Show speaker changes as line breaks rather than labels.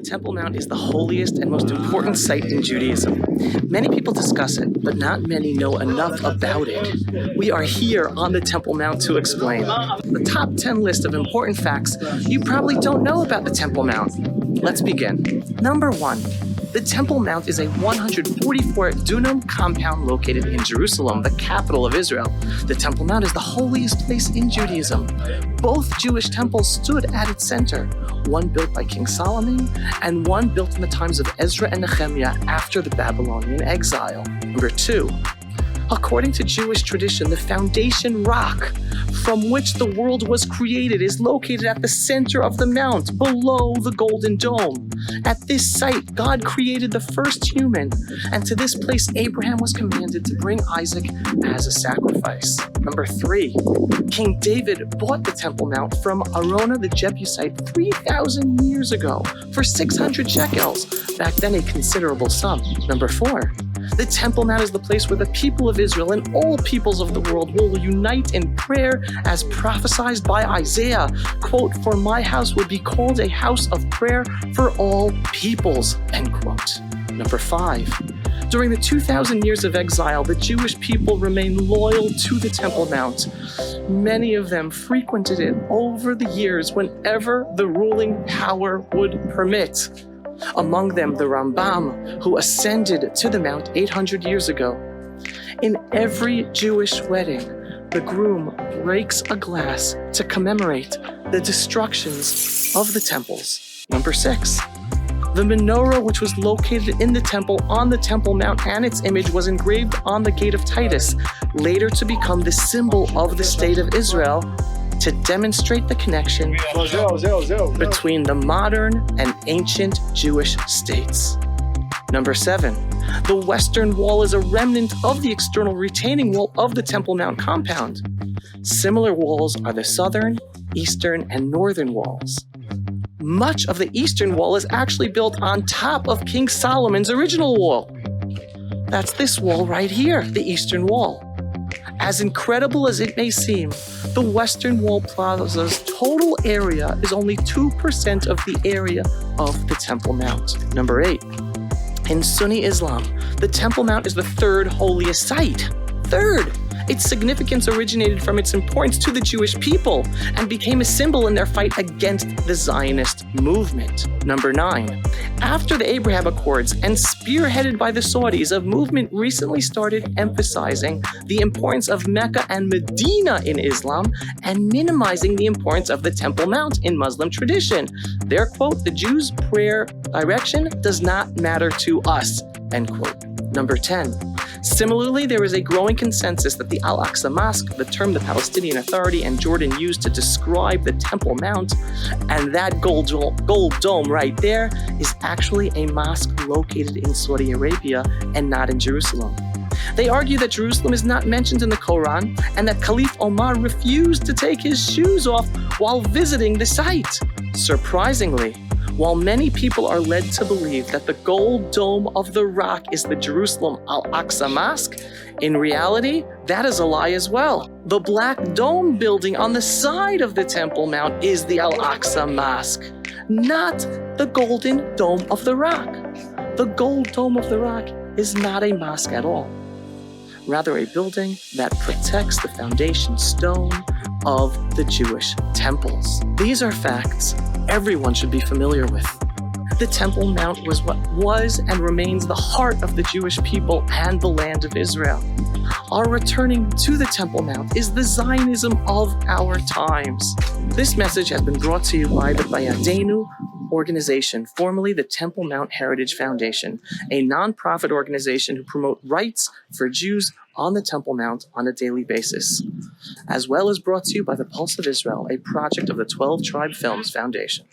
The Temple Mount is the holiest and most important site in Judaism. Many people discuss it, but not many know enough about it. We are here on the Temple Mount to explain. The top 10 list of important facts you probably don't know about the Temple Mount. Let's begin. Number 1. The Temple Mount is a 144 dunam compound located in Jerusalem, the capital of Israel. The Temple Mount is the holiest place in Judaism. Both Jewish temples stood at its center, one built by King Solomon and one built in the times of Ezra and Nehemiah after the Babylonian exile. Number 2. According to Jewish tradition, the foundation rock from which the world was created is located at the center of the mount, below the Golden Dome. At this site, God created the first human, and to this place Abraham was commanded to bring Isaac as a sacrifice. Number 3. King David bought the Temple Mount from Araunah the Jebusite 3,000 years ago for 600 shekels, back then a considerable sum. Number 4. The Temple Mount is the place where the people of Israel and all peoples of the world will unite in prayer as prophesied by Isaiah. Quote, "For my house will be called a house of prayer for all peoples," end quote. Number 5. During the 2,000 years of exile, the Jewish people remained loyal to the Temple Mount. Many of them frequented it over the years whenever the ruling power would permit. Among them, the Rambam, who ascended to the Mount 800 years ago. In every Jewish wedding, the groom breaks a glass to commemorate the destructions of the temples. Number 6. The Menorah, which was located in the temple on the Temple Mount, and its image was engraved on the gate of Titus, later to become the symbol of the state of Israel, to demonstrate the connection between the modern and ancient Jewish states. Number 7. The western wall is a remnant of the external retaining wall of the Temple Mount compound. Similar walls are the southern, eastern, and northern walls. Much of the eastern wall is actually built on top of King Solomon's original wall. That's this wall right here, the eastern wall. As incredible as it may seem, the Western Wall Plaza's total area is only 2% of the area of the Temple Mount. Number 8. In Sunni Islam, the Temple Mount is the third holiest site. Third! Its significance originated from its importance to the Jewish people and became a symbol in their fight against the Zionist movement. Number 9. After the Abraham Accords and spearheaded by the Saudis, a movement recently started emphasizing the importance of Mecca and Medina in Islam and minimizing the importance of the Temple Mount in Muslim tradition. Their quote, "The Jews' prayer direction does not matter to us," end quote. Number 10. Similarly, there is a growing consensus that the Al-Aqsa Mosque, the term the Palestinian Authority and Jordan used to describe the Temple Mount, and that gold dome right there, is actually a mosque located in Saudi Arabia and not in Jerusalem. They argue that Jerusalem is not mentioned in the Quran and that Caliph Omar refused to take his shoes off while visiting the site. Surprisingly, while many people are led to believe that the gold dome of the rock is the Jerusalem Al-Aqsa Mosque, in reality, that is a lie as well. The black dome building on the side of the Temple Mount is the Al-Aqsa Mosque, not the golden dome of the rock. The gold dome of the rock is not a mosque at all, rather a building that protects the foundation stone of the Jewish temples. These are facts everyone should be familiar with. The Temple Mount was what was and remains the heart of the Jewish people and the land of Israel. Our returning to the Temple Mount is the Zionism of our times. This message has been brought to you by the Beyadenu organization, formerly the Temple Mount Heritage Foundation, a non-profit organization who promote rights for Jews on the Temple Mount on a daily basis, as well as brought to you by the Pulse of Israel, a project of the 12 Tribe Films Foundation.